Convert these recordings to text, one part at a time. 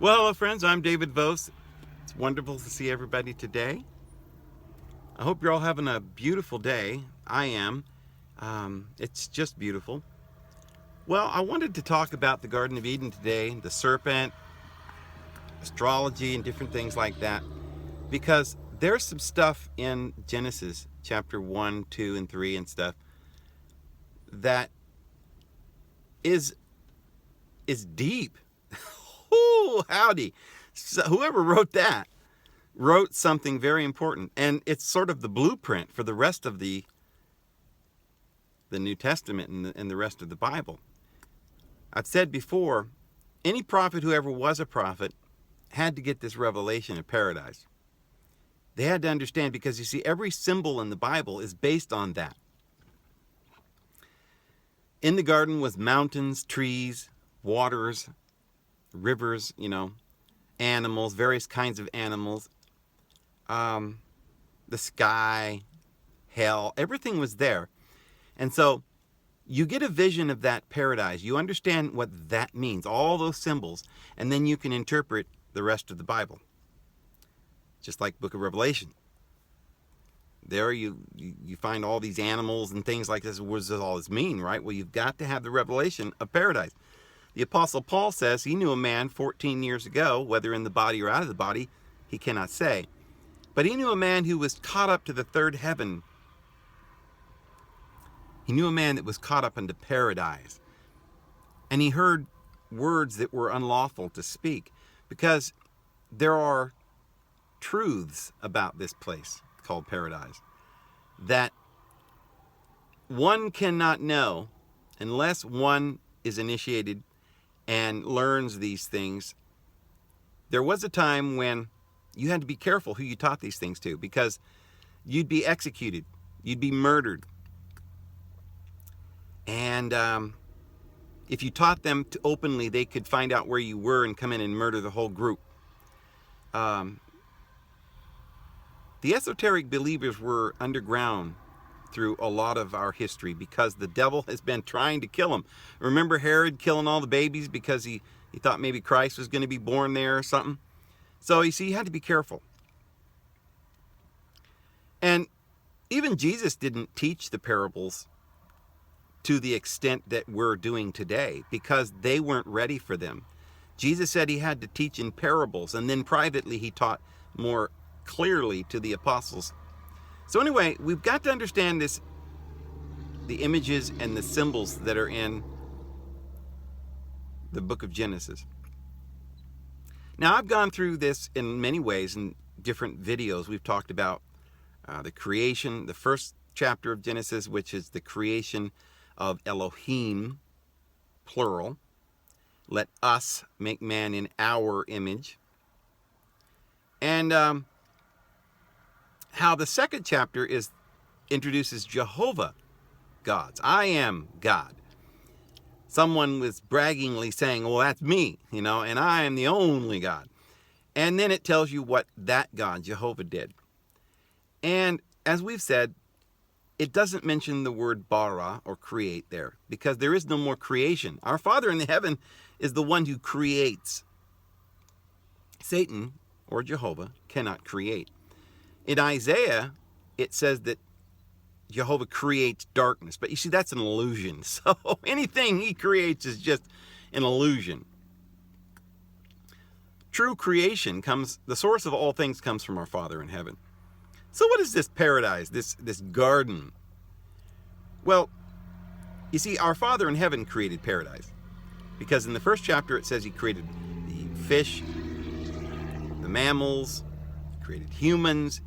Well, hello friends, I'm David Vos. It's wonderful to see everybody today. I hope you're all having a beautiful day. I am. It's just beautiful. Well, I wanted to talk about the Garden of Eden today, the serpent, astrology, and different things like that, because there's some stuff in Genesis chapter 1, 2, and 3 and stuff that is deep. Ooh, howdy. So whoever wrote that wrote something very important, and it's sort of the blueprint for the rest of the New Testament and the rest of the Bible. I've said before, any prophet who ever was a prophet had to get this revelation of paradise. They had to understand, because you see, every symbol in the Bible is based on that. In the garden was mountains, trees, waters, rivers, animals, various kinds of animals, the sky, hell, everything was there. And so you get a vision of that paradise. You understand what that means, all those symbols, and then you can interpret the rest of the Bible. Just like Book of Revelation. There you find all these animals and things like this. What does all this mean, right? Well, you've got to have the revelation of paradise. The Apostle Paul says he knew a man 14 years ago, whether in the body or out of the body, he cannot say. But he knew a man who was caught up to the third heaven. He knew a man that was caught up into paradise. And he heard words that were unlawful to speak, because there are truths about this place called paradise that one cannot know unless one is initiated and learns these things. There was a time when you had to be careful who you taught these things to, because you'd be executed, you'd be murdered. And if you taught them openly, they could find out where you were and come in and murder the whole group. The esoteric believers were underground through a lot of our history, because the devil has been trying to kill them. Remember Herod killing all the babies because he thought maybe Christ was going to be born there or something? So you see, you had to be careful. And even Jesus didn't teach the parables to the extent that we're doing today, because they weren't ready for them. Jesus said he had to teach in parables, and then privately he taught more clearly to the apostles. So anyway, we've got to understand this, the images and the symbols that are in the book of Genesis. Now, I've gone through this in many ways in different videos. We've talked about the creation, the first chapter of Genesis, which is the creation of Elohim, plural. Let us make man in our image. And how the second chapter introduces Jehovah gods. I am God. Someone was braggingly saying, well, that's me, and I am the only God. And then it tells you what that God, Jehovah, did. And as we've said, it doesn't mention the word bara, or create, there, because there is no more creation. Our Father in heaven is the one who creates. Satan, or Jehovah, cannot create. In Isaiah, it says that Jehovah creates darkness. But you see, that's an illusion. So anything he creates is just an illusion. True creation the source of all things comes from our Father in heaven. So what is this paradise, this garden? Well, you see, our Father in heaven created paradise, because in the first chapter it says he created the fish, the mammals, created humans,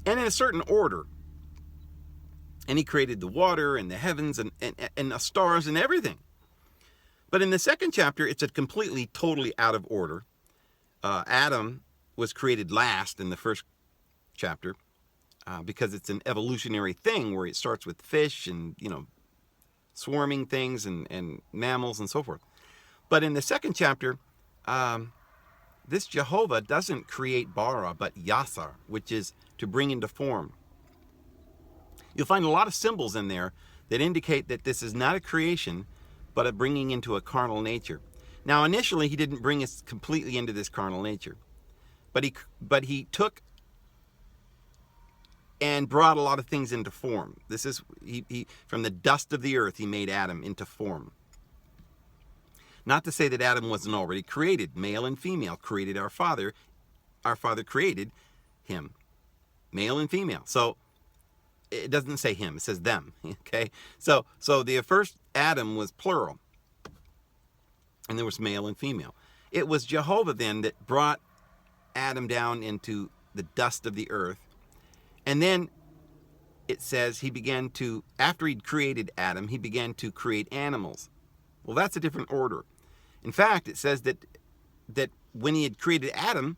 and in a certain order. And he created the water and the heavens and the stars and everything. But in the second chapter, it's completely, totally out of order. Adam was created last in the first chapter, because it's an evolutionary thing where it starts with fish and, swarming things and mammals and so forth. But in the second chapter, this Jehovah doesn't create bara, but yasar, which is to bring into form. You'll find a lot of symbols in there that indicate that this is not a creation, but a bringing into a carnal nature. Now, initially, he didn't bring us completely into this carnal nature, but he took and brought a lot of things into form. This is he from the dust of the earth he made Adam into form. Not to say that Adam wasn't already created, male and female created our Father. Our Father created him, male and female. So it doesn't say him, it says them. Okay, so the first Adam was plural, and there was male and female. It was Jehovah then that brought Adam down into the dust of the earth. And then it says he began to, after he'd created Adam, he began to create animals. Well, that's a different order. In fact, it says that when he had created Adam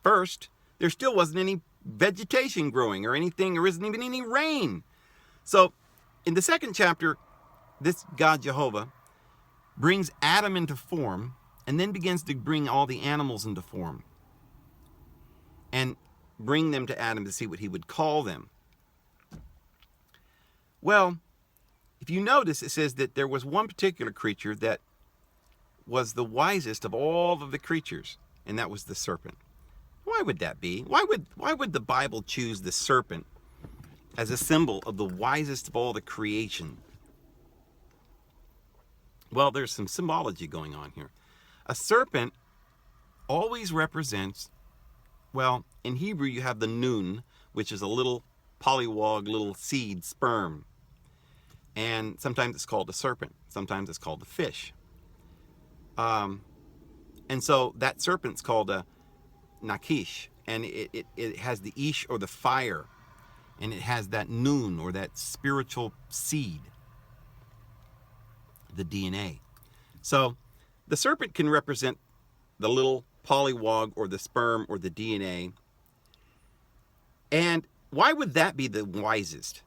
first, there still wasn't any vegetation growing or anything. There isn't even any rain. So in the second chapter, this God Jehovah brings Adam into form and then begins to bring all the animals into form and bring them to Adam to see what he would call them. Well, if you notice, it says that there was one particular creature that was the wisest of all of the creatures, and that was the serpent. Why would that be? Why would the Bible choose the serpent as a symbol of the wisest of all the creation? Well, there's some symbology going on here. A serpent always represents, well, in Hebrew you have the nun, which is a little polywog, little seed, sperm. And sometimes it's called a serpent. Sometimes it's called a fish. And so that serpent's called a nakish. And it has the ish, or the fire. And it has that nun, or that spiritual seed, the DNA. So the serpent can represent the little polywog, or the sperm, or the DNA. And why would that be the wisest?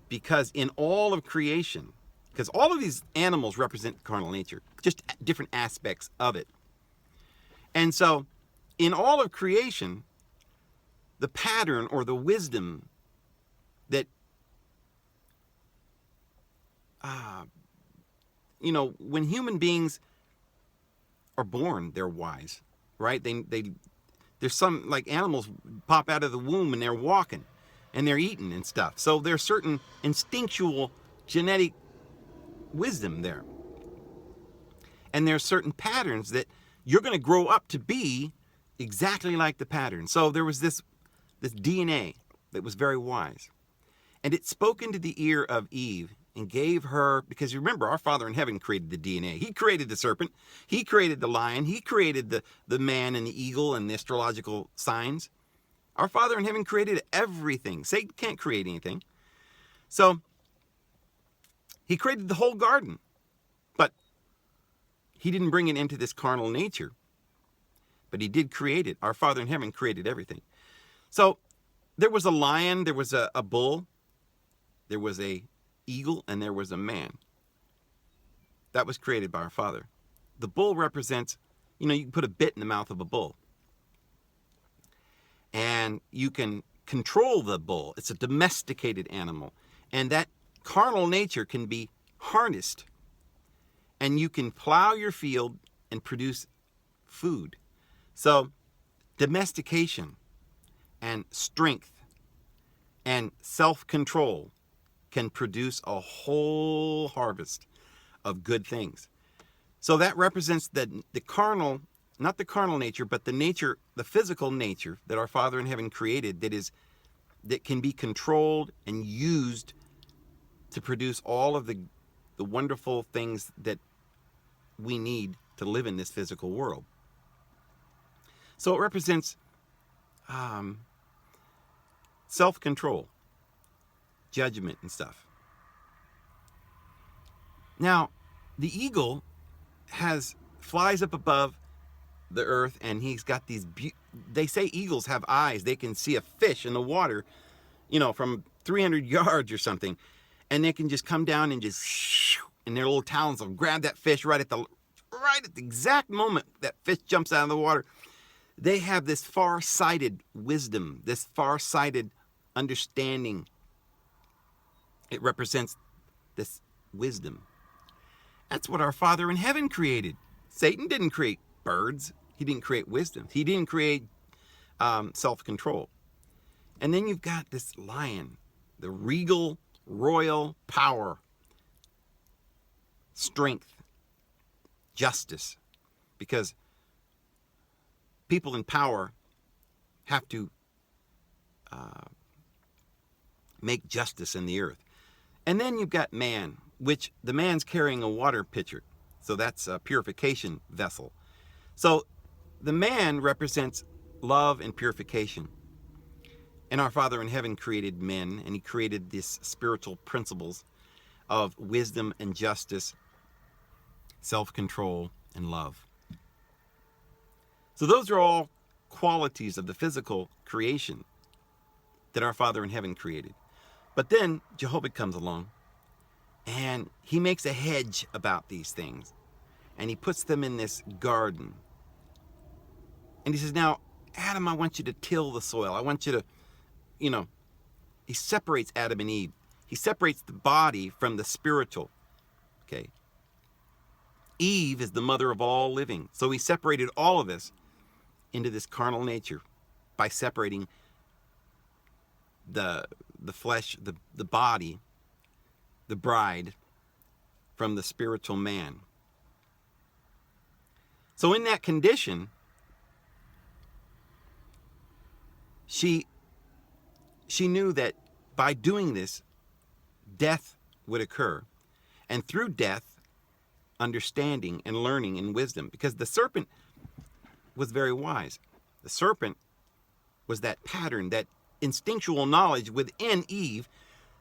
Because in all of creation, because all of these animals represent carnal nature, just different aspects of it. And so in all of creation, the pattern or the wisdom that, when human beings are born, they're wise, right? There's some, like, animals pop out of the womb and they're walking and they're eating and stuff. So there's certain instinctual genetic wisdom there. And there's certain patterns that you're going to grow up to be exactly like the pattern. So there was this DNA that was very wise. And it spoke into the ear of Eve and gave her, because you remember, our Father in heaven created the DNA. He created the serpent. He created the lion. He created the man and the eagle and the astrological signs. Our Father in heaven created everything. Satan can't create anything. So he created the whole garden. But he didn't bring it into this carnal nature. But he did create it. Our Father in heaven created everything. So there was a lion, there was a bull, there was a eagle, and there was a man. That was created by our Father. The bull represents, you can put a bit in the mouth of a bull. And you can control the bull. It's a domesticated animal. And that carnal nature can be harnessed. And you can plow your field and produce food. So domestication and strength and self-control can produce a whole harvest of good things. So that represents the carnal, not the carnal nature, but the nature, the physical nature that our Father in heaven created, that can be controlled and used to produce all of the wonderful things that we need to live in this physical world. So it represents self-control, judgment, and stuff. Now, the eagle flies up above the earth, and he's got these, they say eagles have eyes. They can see a fish in the water, from 300 yards or something, and they can just come down and just, and their little talons will grab that fish right at the exact moment that fish jumps out of the water. They have this far-sighted wisdom, this far-sighted understanding. It represents this wisdom. That's what our Father in heaven created. Satan didn't create birds. He didn't create wisdom. He didn't create self-control. And then you've got this lion, the regal, royal power, strength, justice, because people in power have to make justice in the earth. And then you've got man, which the man's carrying a water pitcher. So that's a purification vessel. So the man represents love and purification. And our Father in heaven created men, and he created these spiritual principles of wisdom and justice, self-control, and love. So those are all qualities of the physical creation that our Father in heaven created. But then Jehovah comes along, and he makes a hedge about these things, and he puts them in this garden. And he says, now, Adam, I want you to till the soil. I want you to, he separates Adam and Eve. He separates the body from the spiritual. Okay. Eve is the mother of all living. So he separated all of us into this carnal nature by separating the flesh, the body, the bride, from the spiritual man. So in that condition, she knew that by doing this, death would occur. And through death, understanding and learning and wisdom. Because the serpent was very wise. The serpent was that pattern, that instinctual knowledge within Eve,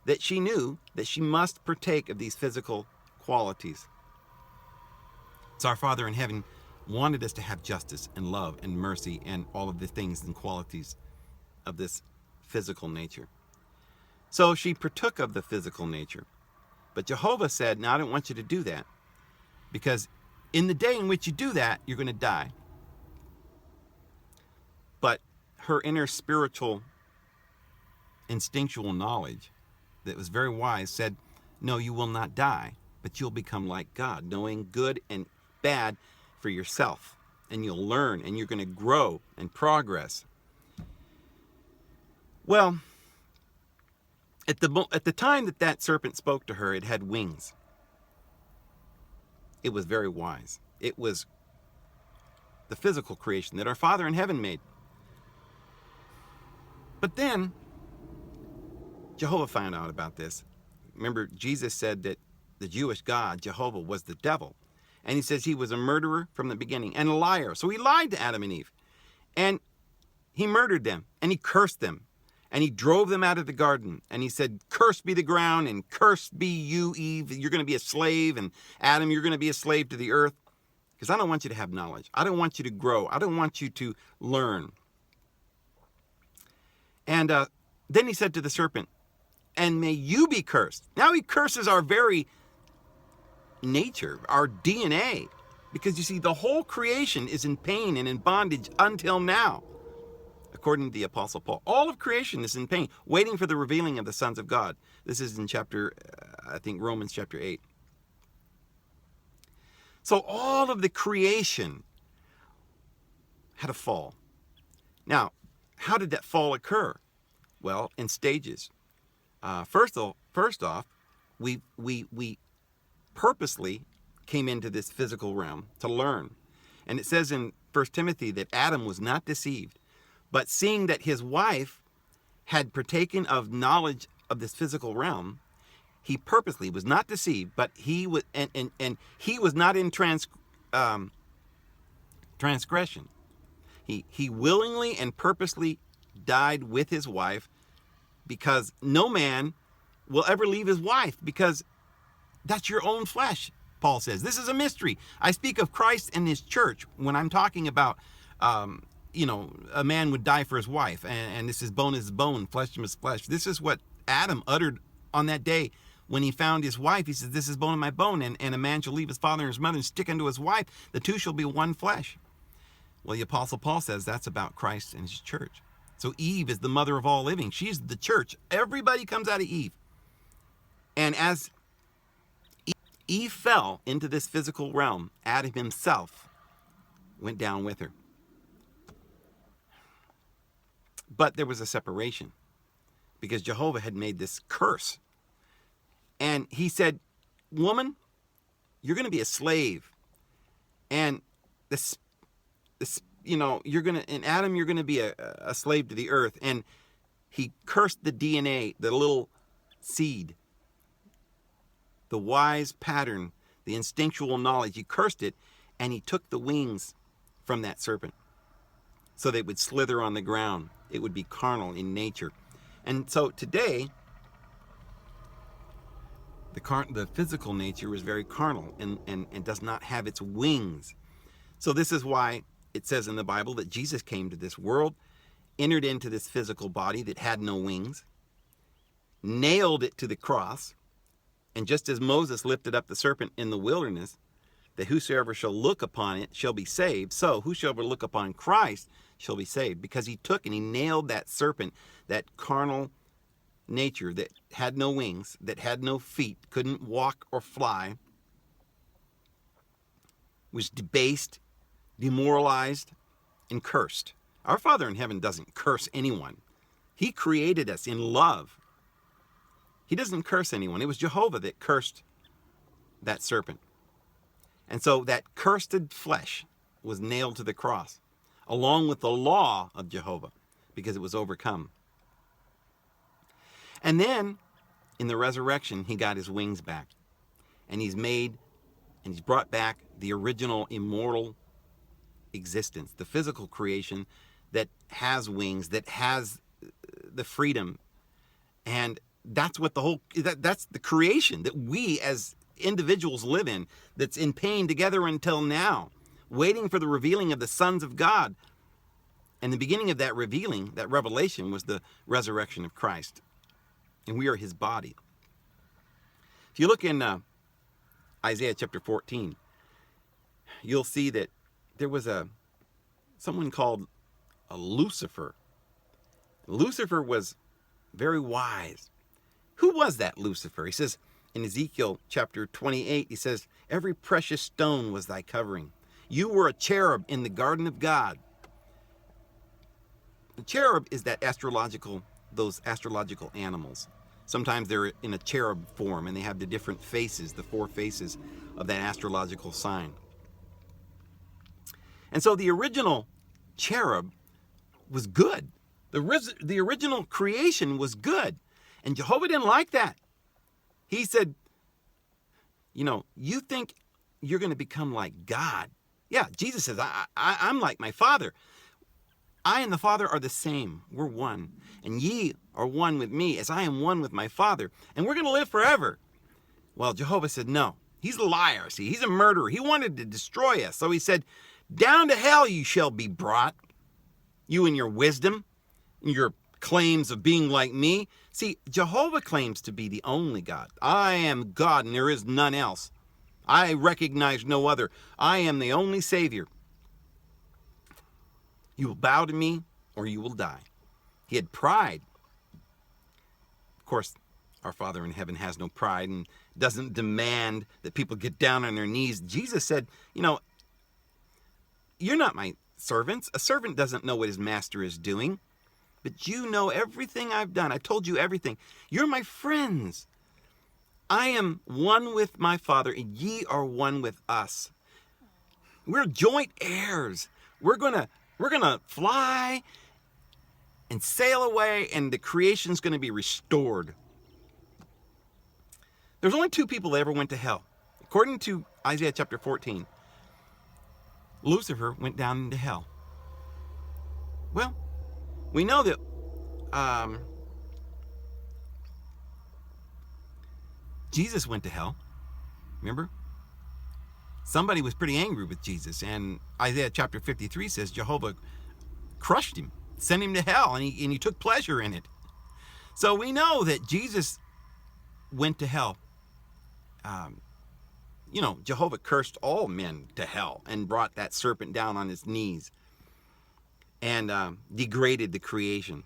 that she knew that she must partake of these physical qualities. So our Father in heaven wanted us to have justice and love and mercy and all of the things and qualities of this physical nature. So she partook of the physical nature. But Jehovah said, no, I don't want you to do that, because in the day in which you do that, you're going to die. But her inner spiritual, instinctual knowledge that was very wise said, no, you will not die, but you'll become like God, knowing good and bad for yourself. And you'll learn, and you're going to grow and progress. Well, at the time that serpent spoke to her, it had wings. It was very wise. It was the physical creation that our Father in heaven made. But then Jehovah found out about this. Remember, Jesus said that the Jewish God, Jehovah, was the devil. And he says he was a murderer from the beginning and a liar. So he lied to Adam and Eve. And he murdered them, and he cursed them. And he drove them out of the garden. And he said, cursed be the ground, and cursed be you, Eve. You're going to be a slave. And Adam, you're going to be a slave to the earth. Because I don't want you to have knowledge. I don't want you to grow. I don't want you to learn. And then he said to the serpent, and may you be cursed. Now he curses our very nature, our DNA. Because you see, the whole creation is in pain and in bondage until now. According to the Apostle Paul, all of creation is in pain, waiting for the revealing of the sons of God. This is in Romans chapter 8. So all of the creation had a fall. Now, how did that fall occur? Well, in stages. First off, we purposely came into this physical realm to learn. And it says in 1 Timothy that Adam was not deceived. But seeing that his wife had partaken of knowledge of this physical realm, he purposely was not deceived, but he was, and he was not in transgression. He willingly and purposely died with his wife, because no man will ever leave his wife, because that's your own flesh, Paul says. This is a mystery. I speak of Christ and his church when I'm talking about a man would die for his wife, and this is bone, flesh is flesh. This is what Adam uttered on that day when he found his wife. He says, this is bone of my bone, and a man shall leave his father and his mother and stick unto his wife. The two shall be one flesh. Well, the Apostle Paul says that's about Christ and his church. So Eve is the mother of all living. She's the church. Everybody comes out of Eve. And as Eve fell into this physical realm, Adam himself went down with her. But there was a separation because Jehovah had made this curse. And he said, woman, you're going to be a slave. And you're going to, in Adam, you're going to be a slave to the earth. And he cursed the DNA, the little seed, the wise pattern, the instinctual knowledge. He cursed it, and he took the wings from that serpent so they would slither on the ground. It would be carnal in nature. And so today, the physical nature is very carnal and does not have its wings. So this is why it says in the Bible that Jesus came to this world, entered into this physical body that had no wings, nailed it to the cross, and just as Moses lifted up the serpent in the wilderness, that whosoever shall look upon it shall be saved, so whosoever look upon Christ shall be saved, because he took and he nailed that serpent, that carnal nature that had no wings, that had no feet, couldn't walk or fly, was debased, demoralized, and cursed. Our Father in heaven doesn't curse anyone. He created us in love. He doesn't curse anyone. It was Jehovah that cursed that serpent. And so that cursed flesh was nailed to the cross, along with the law of Jehovah, because it was overcome. And then, in the resurrection, he got his wings back. And he's brought back the original immortal existence, the physical creation that has wings, that has the freedom. And that's what that's the creation that we as individuals live in, that's in pain together until now, waiting for the revealing of the sons of God. And the beginning of that revealing, that revelation, was the resurrection of Christ. And we are his body. If you look in Isaiah chapter 14, you'll see that there was someone called a Lucifer. Lucifer was very wise. Who was that Lucifer? He says in Ezekiel chapter 28, he says, every precious stone was thy covering. You were a cherub in the garden of God. The cherub is those astrological animals. Sometimes they're in a cherub form and they have the different faces, the 4 faces of that astrological sign. And so the original cherub was good. The original creation was good. And Jehovah didn't like that. He said, you think you're going to become like God. Yeah, Jesus says, I'm like my Father. I and the Father are the same. We're one. And ye are one with me as I am one with my Father. And we're going to live forever. Well, Jehovah said, no. He's a liar. See, he's a murderer. He wanted to destroy us. So he said, down to hell you shall be brought. You and your wisdom, and your claims of being like me. See, Jehovah claims to be the only God. I am God and there is none else. I recognize no other. I am the only Savior. You will bow to me or you will die. He had pride. Of course, our Father in heaven has no pride and doesn't demand that people get down on their knees. Jesus said, you're not my servants. A servant doesn't know what his master is doing. But you know everything I've done. I told you everything. You're my friends. I am one with my Father, and ye are one with us. We're joint heirs. We're gonna fly and sail away, and the creation's gonna be restored. There's only 2 people that ever went to hell. According to Isaiah chapter 14, Lucifer went down into hell. Well, we know that Jesus went to hell. Remember? Somebody was pretty angry with Jesus, and Isaiah chapter 53 says Jehovah crushed him, sent him to hell, and he took pleasure in it. So we know that Jesus went to hell. Jehovah cursed all men to hell and brought that serpent down on his knees and degraded the creation.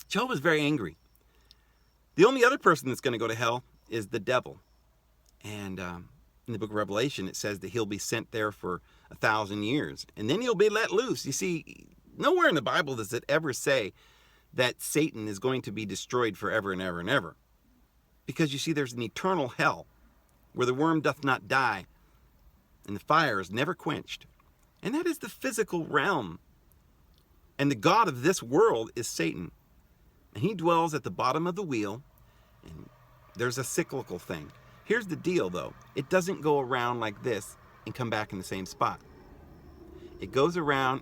Jehovah's very angry. The only other person that's going to go to hell is the devil. And in the book of Revelation, it says that he'll be sent there for 1,000 years. And then he'll be let loose. You see, nowhere in the Bible does it ever say that Satan is going to be destroyed forever and ever and ever. Because you see, there's an eternal hell where the worm doth not die and the fire is never quenched. And that is the physical realm. And the god of this world is Satan. And he dwells at the bottom of the wheel. And there's a cyclical thing. Here's the deal, though. It doesn't go around like this and come back in the same spot. It goes around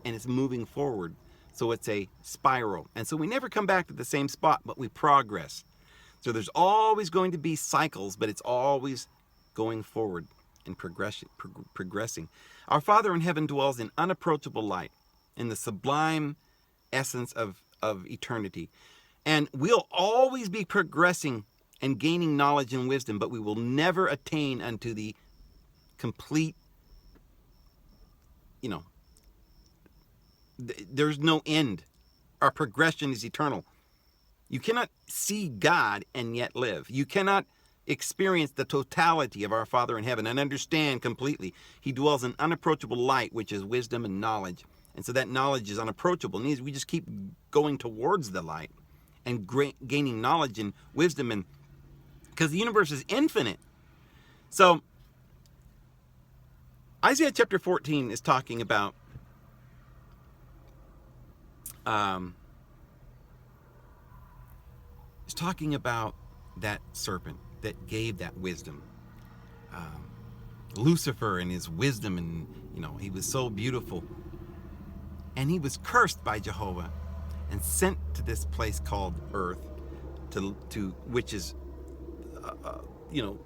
and it's moving forward. So it's a spiral. And so we never come back to the same spot, but we progress. So there's always going to be cycles, but it's always going forward and progressing. Our Father in heaven dwells in unapproachable light, in the sublime essence of eternity. And we'll always be progressing and gaining knowledge and wisdom, but we will never attain unto the complete, there's no end. Our progression is eternal. You cannot see God and yet live. You cannot experience the totality of our Father in heaven and understand completely. He dwells in unapproachable light, which is wisdom and knowledge. And so that knowledge is unapproachable. And we just keep going towards the light and gaining knowledge and wisdom, and because the universe is infinite. So Isaiah chapter 14 is talking about that serpent that gave that wisdom. Lucifer and his wisdom, and he was so beautiful. And he was cursed by Jehovah and sent to this place called earth, to which is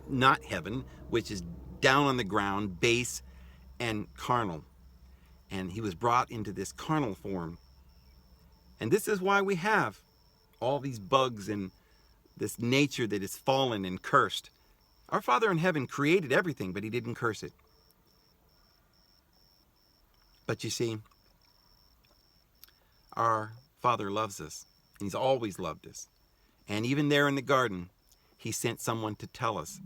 not heaven, which is down on the ground, base and carnal. And he was brought into this carnal form. And this is why we have all these bugs and this nature that is fallen and cursed. Our Father in heaven created everything, but he didn't curse it. But you see, our Father loves us, and he's always loved us. And even there in the garden, he sent someone to tell us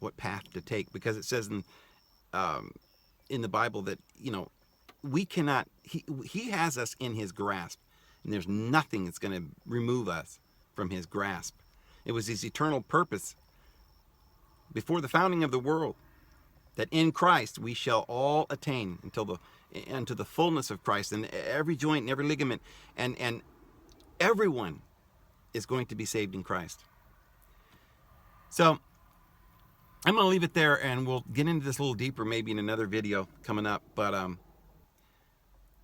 what path to take, because it says in the Bible that we cannot. He has us in his grasp, and there's nothing that's going to remove us from his grasp. It was his eternal purpose before the founding of the world that in Christ we shall all attain unto the fullness of Christ, and every joint and every ligament and everyone is going to be saved in Christ. So I'm going to leave it there, and we'll get into this a little deeper maybe in another video coming up. But I'm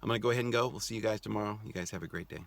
going to go ahead and go. We'll see you guys tomorrow. You guys have a great day.